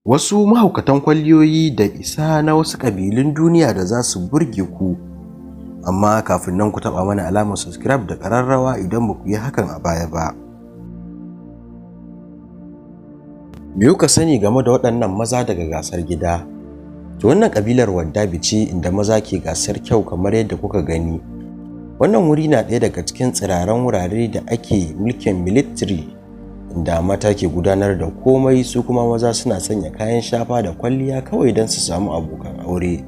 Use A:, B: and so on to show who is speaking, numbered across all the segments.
A: Wasu mahaukatan kwalliyoyi da isa na wasu ƙabilun duniya da za su burge ku. Amma kafin nan ku taɓa mana alamar subscribe da ƙararrawa idan ba ku yi hakan a baya ba. Me kuka sani game da waɗannan maza daga gasar gida? To wannan ƙabilar Waddabi ce inda maza ke gasar kyau kamar yadda kuka gani. Wannan wuri na ɗaya daga cikin tsiraran wurare da ake mulkin military, inda mata ke gudanar da komai, su kuma maza suna sanya kayan shafa da kwalliya kawai don su samu abokan aure.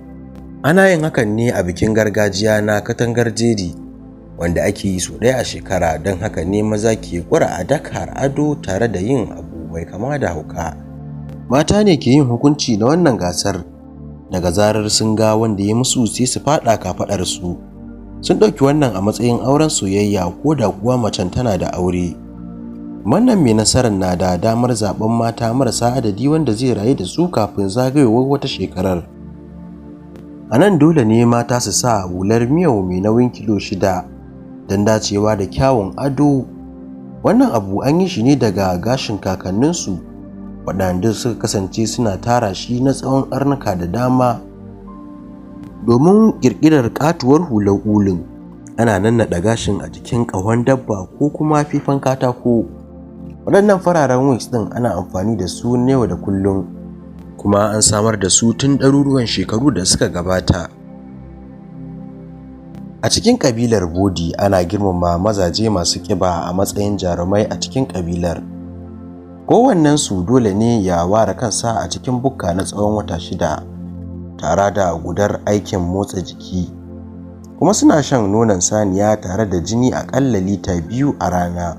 A: Ana yin hakan ne a bikin gargajiya na katangar jeri wanda ake yi sau ɗaya a shekara, don haka ne maza ke ƙura a dakar ado tare da yin abu mai kama da hauka. Mata ne ke yin hukunci na wannan gasar, daga zarar sun ga wanda ya musu sai su faɗa kafaɗarsu. Sun ɗauki wannan a matsayin auren soyayya ko da kuwa macen tana da aure. Wannan mai nasarar na da damar zaben mata marasa adadi wanda zai rayu da su kafin zagayowar wata shekarar. A nan dole ne mata su sa hular miyau mai nauyin kilo 6 don dacewa da kyawun ado. Wannan abu an yi shi ne daga gashin kakanninsu, waɗanda suka kasance suna tara shi na tsawon ƙarnuka da dama. Domin ƙirƙirar ƙatuwar hular ulun, ana nannaɗa gashin a jikin ƙahon dabba ko kuma fifan katako. Waɗannan fararen wigs ɗin ana amfani da su ne yau da kullum, kuma an samar da su tun ɗaruruwan shekaru da suka gabata. A cikin ƙabilar Bodi ana girmama mazaje masu ƙiba a matsayin jarumai a cikin ƙabilar. Kowannensu dole ne ya ware kansa a cikin bukka na tsawon wata 6 tare da gudar aikin motsa jiki, kuma suna shan nonon saniya tare da jini aƙalla lita 2 a rana,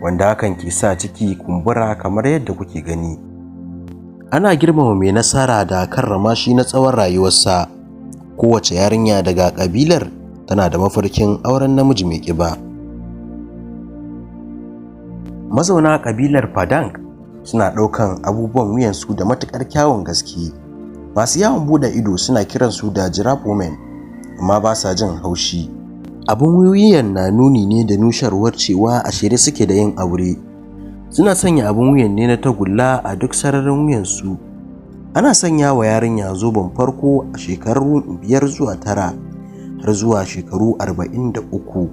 A: wanda hakan ke sa ciki kumbura kamar yadda kuke gani. Ana girmama mai nasara da karrama shi na tsawon rayuwarsa. Kowace yarinya daga ƙabilar tana da mafarkin auren namiji mai ƙiba. Mazauna ƙabilar Padang suna ɗaukan abubuwan wuyansu da matuƙar kyawun gaske. Masu yawon buɗe ido suna kiransu da giraffe women, amma ba sa jin haushi. Abin wuyan na nuni ne da nusharwar cewa a shirye suke da yin aure. Suna sanya abin wuyan ne na tagulla a duk sararin wuyansu. Ana sanya wa yarinya zoben farko a shekaru 5 zuwa 9 har zuwa shekaru 43.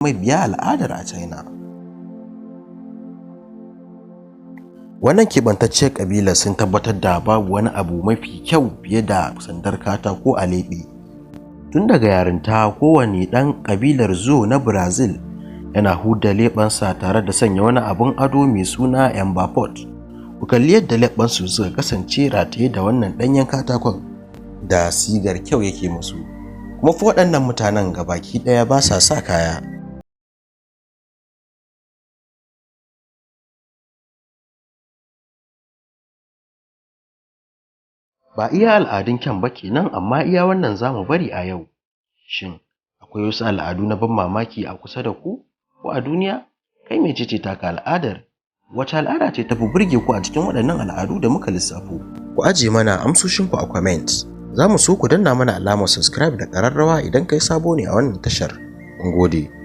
A: mabiya al'adar a China. Wannan keɓantacciyar ƙabilar sun tabbatar da babu wani abu mafi kyau fiye da sandar katako a leɓe. Tun daga yarinta kowane ɗan ƙabilar Zhou na Brazil yana huda leɓensa tare da sanya wani abun ado mai suna embapot. Ku kalli yadda leɓensu suka kasance rataye da wannan ɗanyen katakon da sigar kyau yake musu. Kuma fa waɗannan mutanen gabaki ɗaya ba sa sa kaya. Ba iya al'adun kyan ba kenan, amma iya wannan za mu bari a yau. Shin akwai wasu al'adu na ban mamaki a kusa da ku ko a duniya? Kai mecece taka al'adar? Wace al'ada ce tafi burge ku a cikin waɗannan al'adu da muka lissafo? Ku ajiye mana amsoshinku a comments. Za mu so ku danna mana alamar subscribe da ƙararrawa idan kai sabo ne a wannan tashar. Mun gode.